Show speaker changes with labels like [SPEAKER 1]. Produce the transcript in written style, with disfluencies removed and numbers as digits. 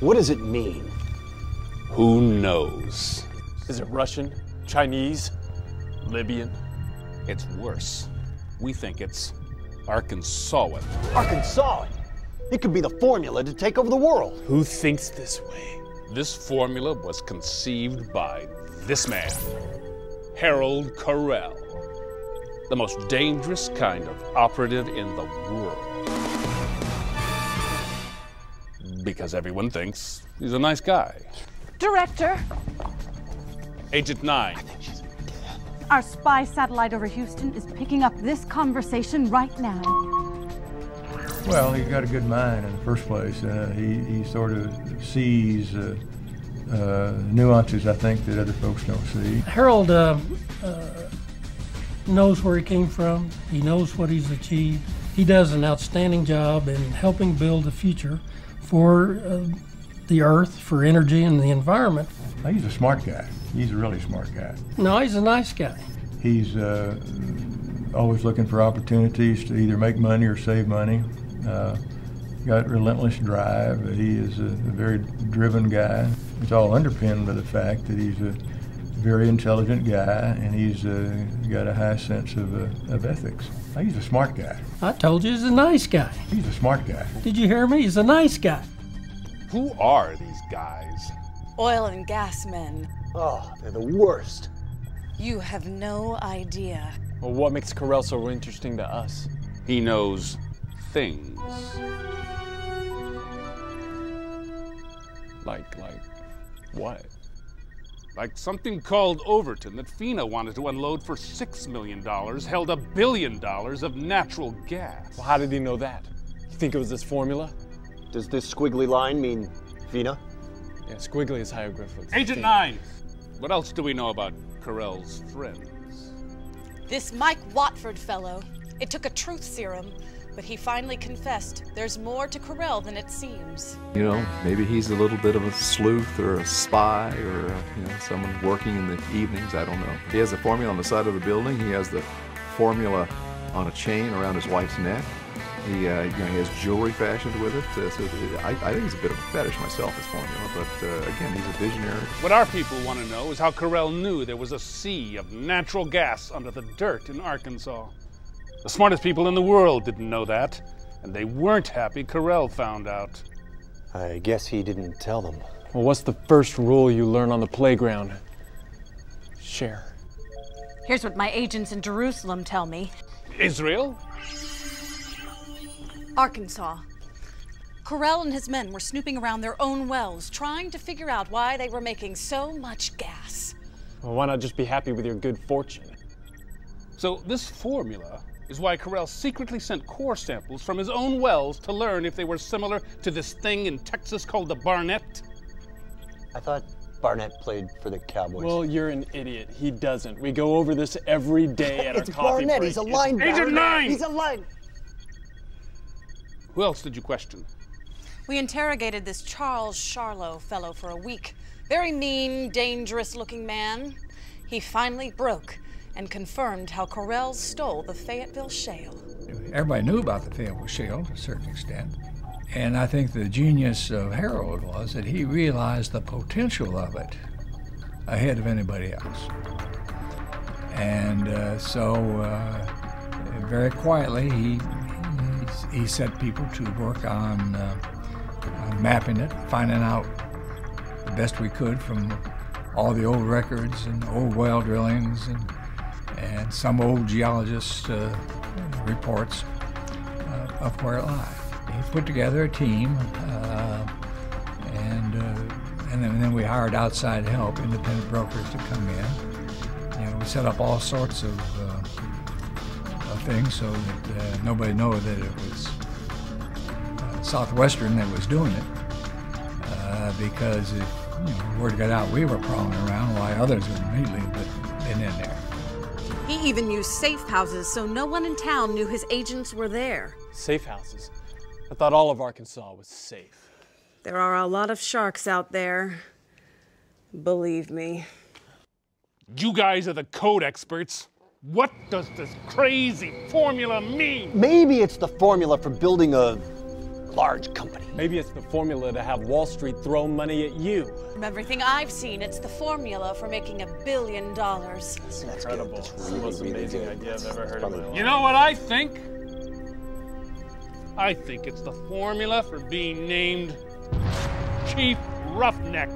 [SPEAKER 1] What does it mean?
[SPEAKER 2] Who knows?
[SPEAKER 3] Is it Russian, Chinese, Libyan?
[SPEAKER 2] It's worse. We think it's Arkansawan.
[SPEAKER 1] Arkansawan? It could be the formula to take over the world.
[SPEAKER 3] Who thinks this way?
[SPEAKER 2] This formula was conceived by this man, Harold Carell, the most dangerous kind of operative in the world. Because everyone thinks he's a nice guy.
[SPEAKER 4] Director,
[SPEAKER 2] Agent 9.
[SPEAKER 4] our spy satellite over Houston is picking up this conversation right now.
[SPEAKER 5] Well, he's got a good mind in the first place. He sort of sees nuances, I think, that other folks don't see.
[SPEAKER 6] Harold knows where he came from. He knows what he's achieved. He does an outstanding job in helping build a future for the Earth, for energy and the environment.
[SPEAKER 5] He's a smart guy. He's a really smart guy.
[SPEAKER 6] No, he's a nice guy.
[SPEAKER 5] He's always looking for opportunities to either make money or save money. Got relentless drive. He is a very driven guy. It's all underpinned by the fact that he's a very intelligent guy and he's got a high sense of ethics. He's a smart guy.
[SPEAKER 6] I told you he's a nice guy.
[SPEAKER 5] He's a smart guy.
[SPEAKER 6] Did you hear me? He's a nice guy.
[SPEAKER 2] Who are these guys?
[SPEAKER 7] Oil and gas men.
[SPEAKER 1] Oh, they're the worst.
[SPEAKER 7] You have no idea.
[SPEAKER 3] Well, what makes Carell so interesting to us?
[SPEAKER 2] He knows things.
[SPEAKER 3] Like what?
[SPEAKER 2] Like something called Overton that Fina wanted to unload for $6 million, held $1 billion of natural gas.
[SPEAKER 3] Well, how did he know that? You think it was this formula?
[SPEAKER 1] Does this squiggly line mean Fina?
[SPEAKER 3] Yeah, squiggly is hieroglyphics.
[SPEAKER 2] Agent 9! What else do we know about Carell's friends?
[SPEAKER 7] This Mike Watford fellow, it took a truth serum, but he finally confessed there's more to Carell than it seems.
[SPEAKER 8] You know, maybe he's a little bit of a sleuth or a spy or, you know, someone working in the evenings, I don't know. He has the formula on the side of the building. He has the formula on a chain around his wife's neck. He has jewelry fashioned with it. So I think he's a bit of a fetish myself, his formula, but again, he's a visionary.
[SPEAKER 2] What our people want to know is how Carell knew there was a sea of natural gas under the dirt in Arkansas. The smartest people in the world didn't know that, and they weren't happy Carell found out.
[SPEAKER 1] I guess he didn't tell them.
[SPEAKER 3] Well, what's the first rule you learn on the playground? Share.
[SPEAKER 4] Here's what my agents in Jerusalem tell me.
[SPEAKER 2] Israel?
[SPEAKER 7] Arkansas. Carell and his men were snooping around their own wells, trying to figure out why they were making so much gas.
[SPEAKER 3] Well, why not just be happy with your good fortune?
[SPEAKER 2] So this formula is why Carell secretly sent core samples from his own wells to learn if they were similar to this thing in Texas called the Barnett.
[SPEAKER 1] I thought Barnett played for the Cowboys.
[SPEAKER 3] Well, you're an idiot. He doesn't. We go over this every day at our
[SPEAKER 1] it's
[SPEAKER 3] coffee
[SPEAKER 1] Barnett.
[SPEAKER 3] break.
[SPEAKER 1] He's a linebacker.
[SPEAKER 2] Agent 9!
[SPEAKER 1] He's a line.
[SPEAKER 2] Who else did you question?
[SPEAKER 7] We interrogated this Charles Charlo fellow for a week. Very mean, dangerous-looking man. He finally broke and confirmed how Carell stole the Fayetteville Shale.
[SPEAKER 9] Everybody knew about the Fayetteville Shale to a certain extent. And I think the genius of Harold was that he realized the potential of it ahead of anybody else. And so very quietly, he set people to work on mapping it, finding out the best we could from all the old records and old well drillings and some old geologist reports of where it lies. He put together a team, and then we hired outside help, independent brokers to come in. You know, we set up all sorts of things so that nobody knew that it was Southwestern that was doing it, because if word got out we were prowling around, why others would immediately have been in there.
[SPEAKER 7] He even used safe houses so no one in town knew his agents were there.
[SPEAKER 3] Safe houses? I thought all of Arkansas was safe.
[SPEAKER 7] There are a lot of sharks out there. Believe me.
[SPEAKER 2] You guys are the code experts. What does this crazy formula mean?
[SPEAKER 1] Maybe it's the formula for building a large company.
[SPEAKER 3] Maybe it's the formula to have Wall Street throw money at you.
[SPEAKER 7] From everything I've seen, it's the formula for making $1 billion.
[SPEAKER 3] That's incredible. It's the most amazing idea I've ever heard of in my life.
[SPEAKER 2] You know what I think? I think it's the formula for being named Chief Roughneck.